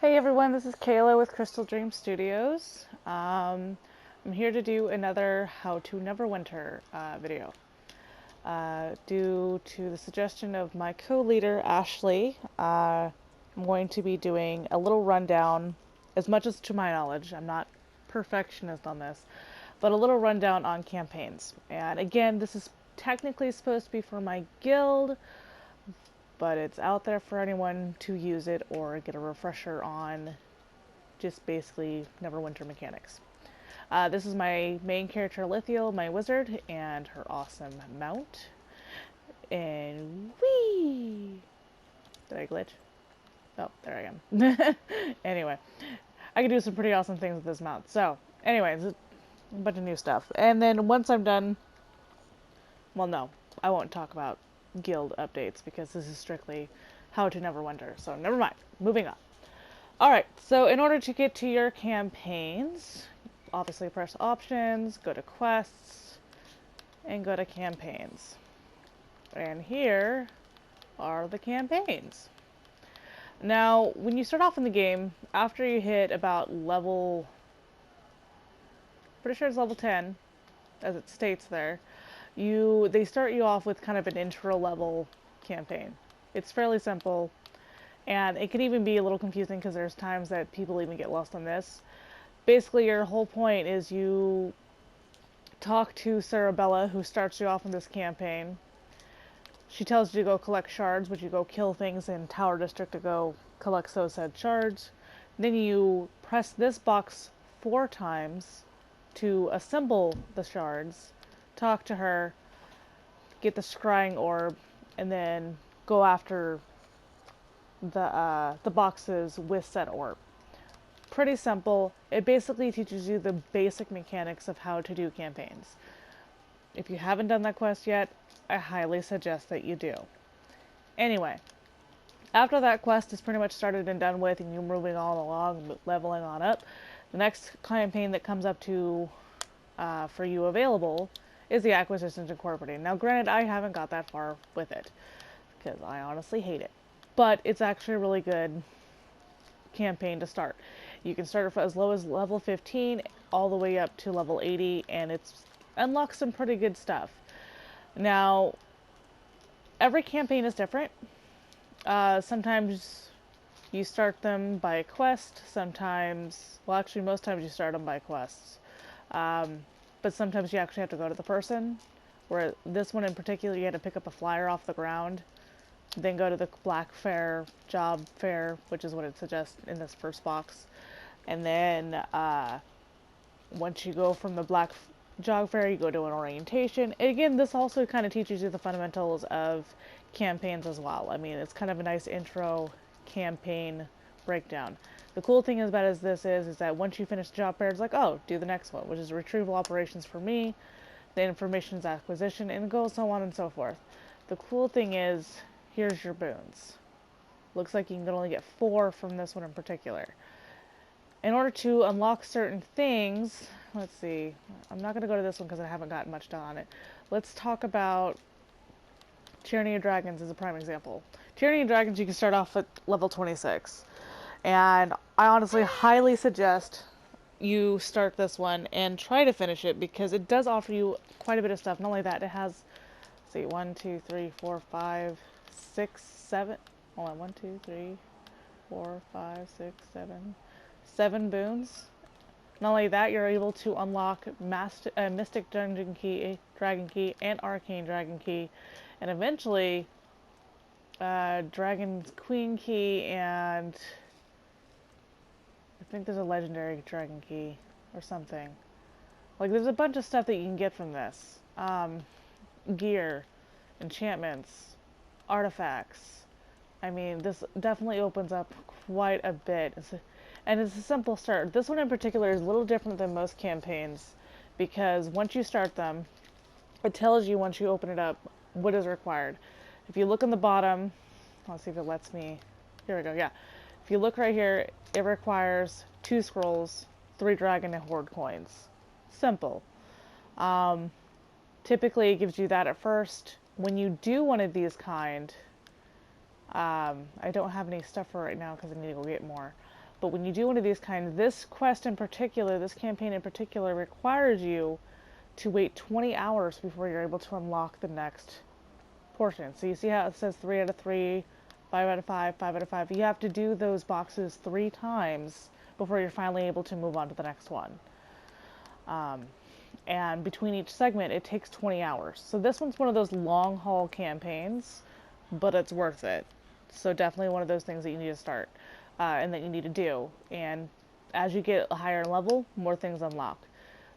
Hey everyone, this is Kayla with Crystal Dream Studios. I'm here to do another How to Neverwinter video. Due to the suggestion of my co-leader Ashley, I'm going to be doing a little rundown, as much as to my knowledge. I'm not perfectionist on this, but a little rundown on campaigns. And again, this is technically supposed to be for my guild, but it's out there for anyone to use it or get a refresher on just basically Neverwinter mechanics. This is my main character, Lithiel, my wizard, and her awesome mount. And whee! Did I glitch? Oh, there I am. Anyway, I can do some pretty awesome things with this mount. So, anyways, a bunch of new stuff. And then once I'm done, well, no, I won't talk about guild updates because this is strictly How to Neverwinter. So, never mind. Moving on. Alright, so in order to get to your campaigns, obviously press options, go to quests, and go to campaigns. And here are the campaigns. Now, when you start off in the game, after you hit about level, pretty sure it's level 10, as it states there, they start you off with kind of an intro level campaign. It's fairly simple. And it can even be a little confusing because there's times that people even get lost on this. Basically, your whole point is you talk to Sarabella, who starts you off in this campaign. She tells you to go collect shards, but you go kill things in Tower District to go collect those said shards. Then you press this box 4 times to assemble the shards, talk to her, get the scrying orb, and then go after the boxes with said orb. Pretty simple. It basically teaches you the basic mechanics of how to do campaigns. If you haven't done that quest yet, I highly suggest that you do. Anyway, after that quest is pretty much started and done with and you're moving on along, leveling on up, the next campaign that comes up to for you available is the Acquisitions Incorporated. Now granted, I haven't got that far with it because I honestly hate it. But it's actually a really good campaign to start. You can start as low as level 15 all the way up to level 80, and it's unlocks some pretty good stuff. Now, every campaign is different. Sometimes you start them by a quest, sometimes, well actually most times you start them by quests. But sometimes you actually have to go to the person, where this one in particular you had to pick up a flyer off the ground, then go to the Black Fair job fair, which is what it suggests in this first box. And then once you go from the Black Job Fair, you go to an orientation. And again, this also kind of teaches you the fundamentals of campaigns as well. I mean, it's kind of a nice intro campaign breakdown. The cool thing about this is that once you finish the job fair, it's like, oh, do the next one, which is retrieval operations for me, the information's acquisition, and go so on and so forth. The cool thing is, here's your boons. Looks like you can only get 4 from this one in particular. In order to unlock certain things, let's see, I'm not going to go to this one because I haven't gotten much done on it. Let's talk about Tyranny of Dragons as a prime example. Tyranny of Dragons, you can start off at level 26. And I honestly highly suggest you start this one and try to finish it because it does offer you quite a bit of stuff. Not only that, it has, let's see, 1, 2, 3, 4, 5, 6, 7. Hold on, 1, 2, 3, 4, 5, 6, 7. 7 boons. Not only that, you're able to unlock Mystic Dungeon Key, Dragon Key, and Arcane Dragon Key, and eventually Dragon's Queen Key, and I think there's a Legendary Dragon Key or something. Like, there's a bunch of stuff that you can get from this. Gear, enchantments, artifacts. I mean, this definitely opens up quite a bit. And it's a simple start. This one in particular is a little different than most campaigns because once you start them, it tells you once you open it up what is required. If you look on the bottom, let's see if it lets me, here we go, yeah. If you look right here, it requires 2 scrolls, 3 dragon and horde coins. Simple. Typically it gives you that at first. When you do one of these kind, I don't have any stuff for right now because I need to go get more. But when you do one of these kinds, this quest in particular, this campaign in particular, requires you to wait 20 hours before you're able to unlock the next portion. So you see how it says 3 out of 3, 5 out of 5, 5 out of 5. You have to do those boxes 3 times before you're finally able to move on to the next one. And between each segment, it takes 20 hours. So this one's one of those long haul campaigns, but it's worth it. So definitely one of those things that you need to start and that you need to do. And as you get a higher level, more things unlock.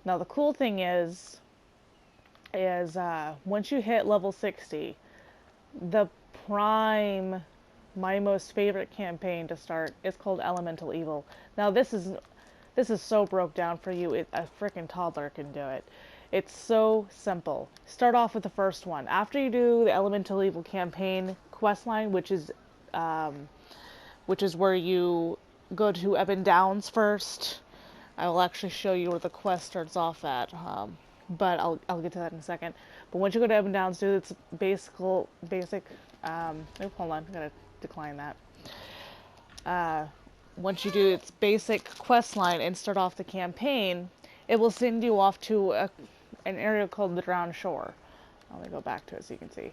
Now the cool thing is once you hit level 60, the prime, my most favorite campaign to start is called Elemental Evil. Now this is so broke down for you, a freaking toddler can do it. It's so simple. Start off with the first one. After you do the Elemental Evil campaign questline, which is where you go to Ebon Downs first. I will actually show you where the quest starts off at, but I'll get to that in a second. But once you go to Ebon Downs, do its basic. Hold on, I'm gonna decline that. Once you do its basic quest line and start off the campaign, it will send you off to an area called the Drowned Shore. Let me go back to it so you can see.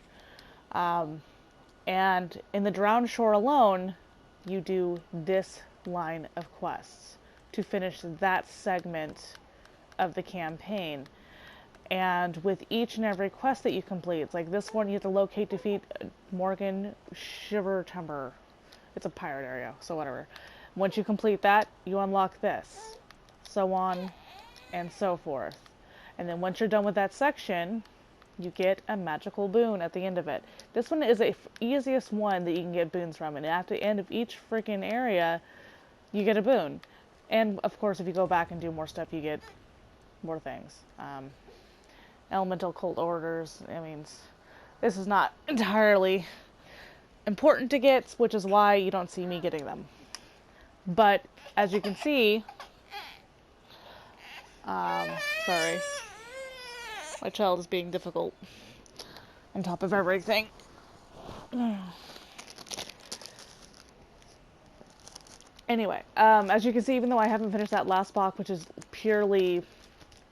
And in the Drowned Shore alone, you do this line of quests to finish that segment of the campaign. And with each and every quest that you complete, it's like this one, you have to locate, defeat Morgan Shiver Timber. It's a pirate area, so whatever. Once you complete that, you unlock this, so on and so forth. And then once you're done with that section, you get a magical boon at the end of it. This one is the easiest one that you can get boons from, and at the end of each freaking area, you get a boon. And of course, if you go back and do more stuff, you get more things. Elemental cult orders. I mean, this is not entirely important to get, which is why you don't see me getting them. But as you can see, sorry, my child is being difficult on top of everything. Anyway, as you can see, even though I haven't finished that last box, which is purely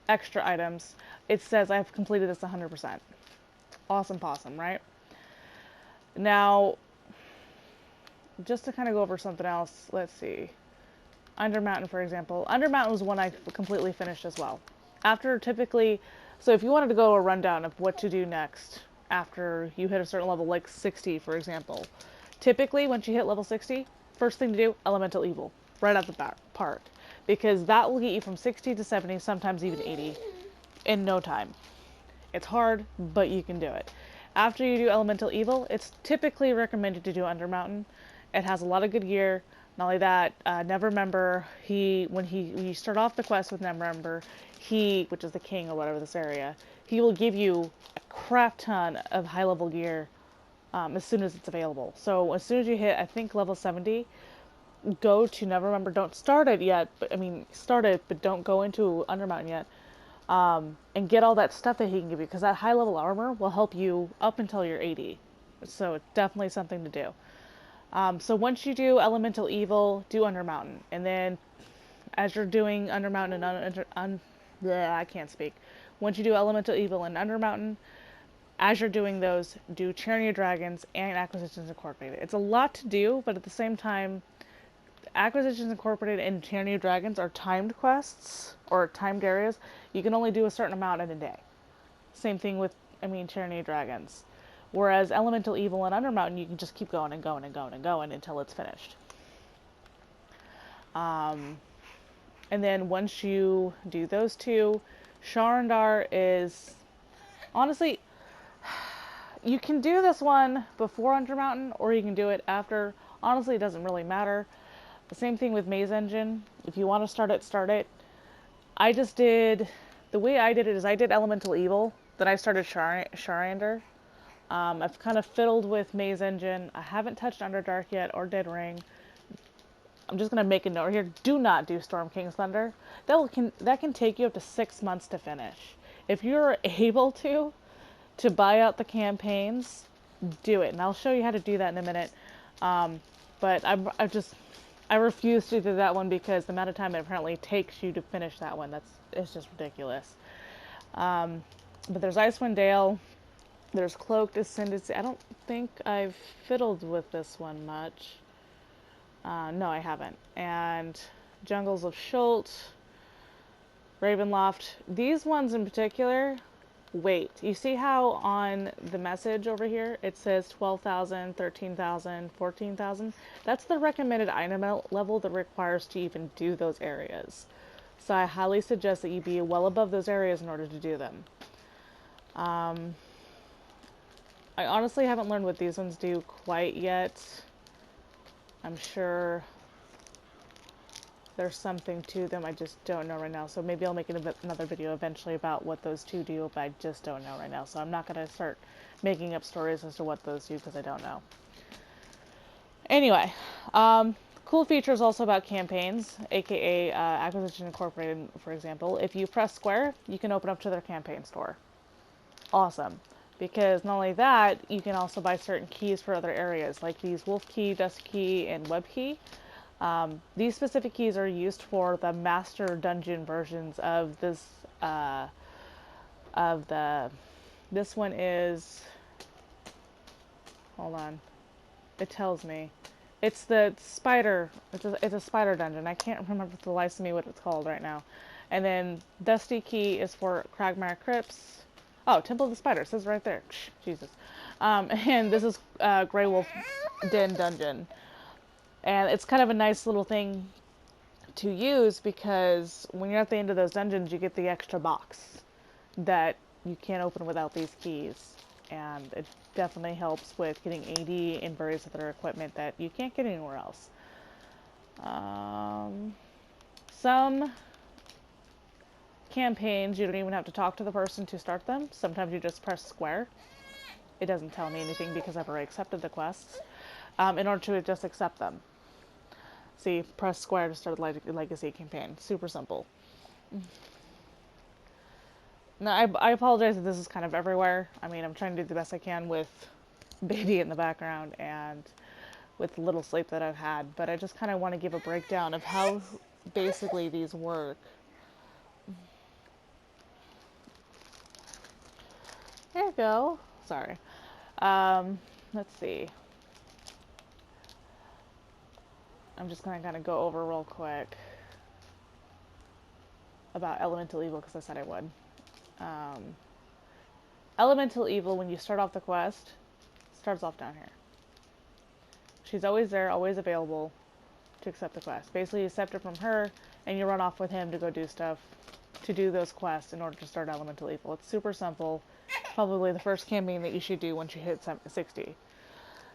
extra items, it says I've completed this 100%. Awesome possum, right? Now, just to kind of go over something else, let's see. Undermountain, for example. Undermountain was one I completely finished as well. After typically, so if you wanted to go a rundown of what to do next after you hit a certain level, like 60, for example. Typically, once you hit level 60, first thing to do, Elemental Evil, right out the park. Because that will get you from 60 to 70, sometimes even 80, in no time. It's hard, but you can do it. After you do Elemental Evil, it's typically recommended to do Undermountain. It has a lot of good gear. Not only that, Neverwinter, when you start off the quest with Neverwinter, which is the king or whatever this area, he will give you a crap ton of high-level gear as soon as it's available. So as soon as you hit, I think, level 70, go to Neverwinter. Don't start it yet, start it, but don't go into Undermountain yet. And get all that stuff that he can give you, because that high-level armor will help you up until you're 80. So it's definitely something to do. So once you do Elemental Evil, do Undermountain. And then as you're doing Undermountain and I can't speak. Once you do Elemental Evil and Undermountain, as you're doing those, do Tyranny of Dragons and Acquisitions Incorporated. It's a lot to do, but at the same time, Acquisitions Incorporated and Tyranny of Dragons are timed quests, or timed areas. You can only do a certain amount in a day. Same thing with, Tyranny of Dragons. Whereas Elemental Evil and Undermountain, you can just keep going and going and going and going until it's finished. And then once you do those two, Sharandar is, honestly, you can do this one before Undermountain, or you can do it after. Honestly, it doesn't really matter. The same thing with Maze Engine. If you want to start it, start it. The way I did it is I did Elemental Evil, then I started Sharandar. I've kind of fiddled with Maze Engine. I haven't touched Underdark yet, or Dead Ring. I'm just going to make a note here. Do not do Storm King's Thunder. That can take you up to 6 months to finish. If you're able to buy out the campaigns, do it. And I'll show you how to do that in a minute. But I refuse to do that one because the amount of time it apparently takes you to finish that one, it's just ridiculous. But there's Icewind Dale. There's Cloaked Ascendancy. I don't think I've fiddled with this one much. No, I haven't. And Jungles of Schult, Ravenloft. These ones in particular, wait. You see how on the message over here it says 12,000, 13,000, 14,000? That's the recommended item level that requires to even do those areas. So I highly suggest that you be well above those areas in order to do them. I honestly haven't learned what these ones do quite yet. I'm sure there's something to them, I just don't know right now. So maybe I'll make another video eventually about what those two do, but I just don't know right now. So I'm not going to start making up stories as to what those do because I don't know. Anyway, cool features also about campaigns, aka Acquisition Incorporated, for example. If you press square, you can open up to their campaign store. Awesome. Because not only that, you can also buy certain keys for other areas, like these Wolf Key, Dust Key, and Web Key. These specific keys are used for the Master Dungeon versions of this, this one is, hold on, it tells me. It's the spider, it's a spider dungeon. I can't remember the life of me what it's called right now. And then Dusty Key is for Cragmire Crypts. Oh, Temple of the Spider, it says right there. Jesus. And this is Grey Wolf Den Dungeon. And it's kind of a nice little thing to use because when you're at the end of those dungeons, you get the extra box that you can't open without these keys. And it definitely helps with getting AD and various other equipment that you can't get anywhere else. Some campaigns, you don't even have to talk to the person to start them. Sometimes you just press square. It doesn't tell me anything because I've already accepted the quests. In order to just accept them. See, press square to start a legacy campaign. Super simple. Now, I apologize if this is kind of everywhere. I mean, I'm trying to do the best I can with baby in the background and with the little sleep that I've had. But I just kind of want to give a breakdown of how basically these work. There you go. Sorry. Let's see. I'm just going to kind of go over real quick about Elemental Evil because I said I would. Elemental Evil, when you start off the quest, starts off down here. She's always there, always available to accept the quest. Basically, you accept it from her, and you run off with him to go do stuff, to do those quests in order to start Elemental Evil. It's super simple. Probably the first campaign that you should do once you hit 60.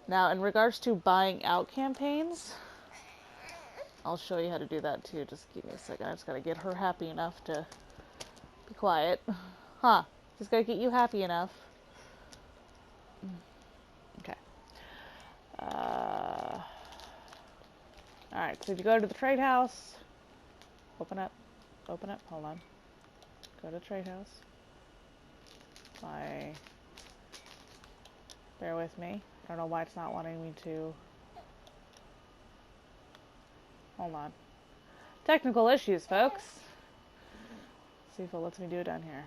Now, in regards to buying out campaigns, I'll show you how to do that too. Just give me a second. I just gotta get her happy enough to be quiet. Huh. Just gotta get you happy enough. Okay. Alright, so if you go to the trade house, open up, hold on. Go to trade house. Bear with me. I don't know why it's not wanting me to. Hold on. Technical issues, folks. Let's see if it lets me do it down here.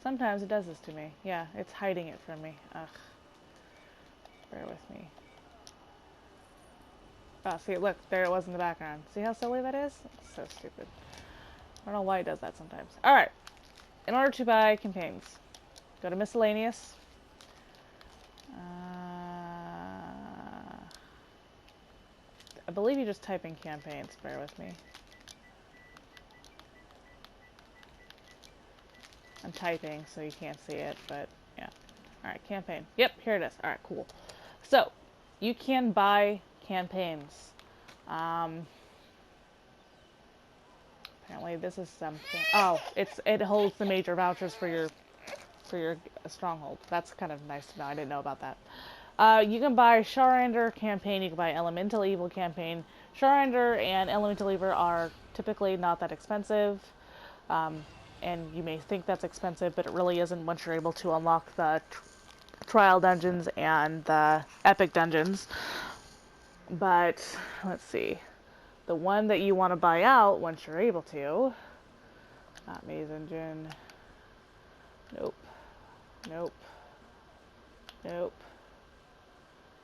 Sometimes it does this to me. Yeah, it's hiding it from me. Ugh. Bear with me. Oh, see, look, there it was in the background. See how silly that is? It's so stupid. I don't know why it does that sometimes. Alright. In order to buy campaigns, go to Miscellaneous. I believe you just type in campaigns. Bear with me. I'm typing, so you can't see it, but yeah. Alright, campaign. Yep, here it is. Alright, cool. So, you can buy campaigns. Apparently this is something. Oh, it holds the major vouchers for your stronghold. That's kind of nice to know. I didn't know about that. You can buy Sharander campaign. You can buy Elemental Evil campaign. Sharander and Elemental Evil are typically not that expensive. And you may think that's expensive, but it really isn't once you're able to unlock the trial dungeons and the epic dungeons. But let's see. The one that you want to buy out once you're able to. Not Maze Engine. Nope. Nope. Nope.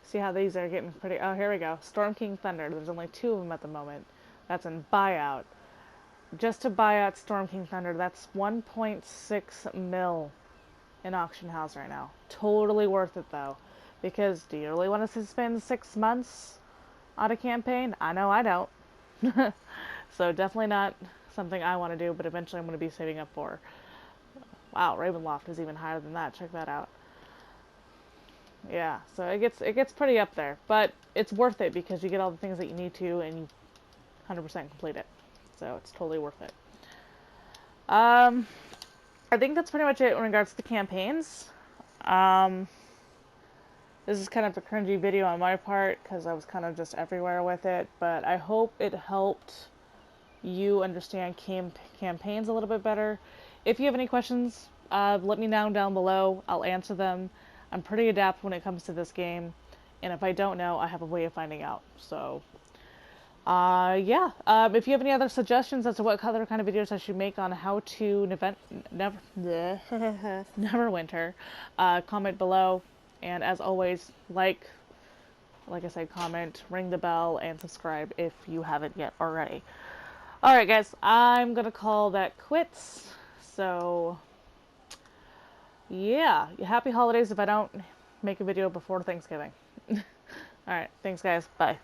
See how these are getting pretty... Oh, here we go. Storm King Thunder. There's only 2 of them at the moment. That's in buyout. Just to buy out Storm King Thunder, that's 1.6 mil in auction house right now. Totally worth it, though. Because do you really want to spend 6 months on a campaign? I know I don't. So definitely not something I want to do, but eventually I'm going to be saving up for. Wow, Ravenloft is even higher than that. Check that out. Yeah, so it gets pretty up there, but it's worth it because you get all the things that you need to, and you 100% complete it. So it's totally worth it. I think that's pretty much it in regards to campaigns. This is kind of a cringy video on my part because I was kind of just everywhere with it, but I hope it helped you understand campaigns a little bit better. If you have any questions, let me know down below. I'll answer them. I'm pretty adept when it comes to this game, and if I don't know, I have a way of finding out. So, yeah. If you have any other suggestions as to what other kind of videos I should make on how to Neverwinter, comment below. And as always, like I said, comment, ring the bell, and subscribe if you haven't yet already. Alright guys, I'm gonna call that quits. So, yeah, happy holidays if I don't make a video before Thanksgiving. Alright, thanks guys, bye.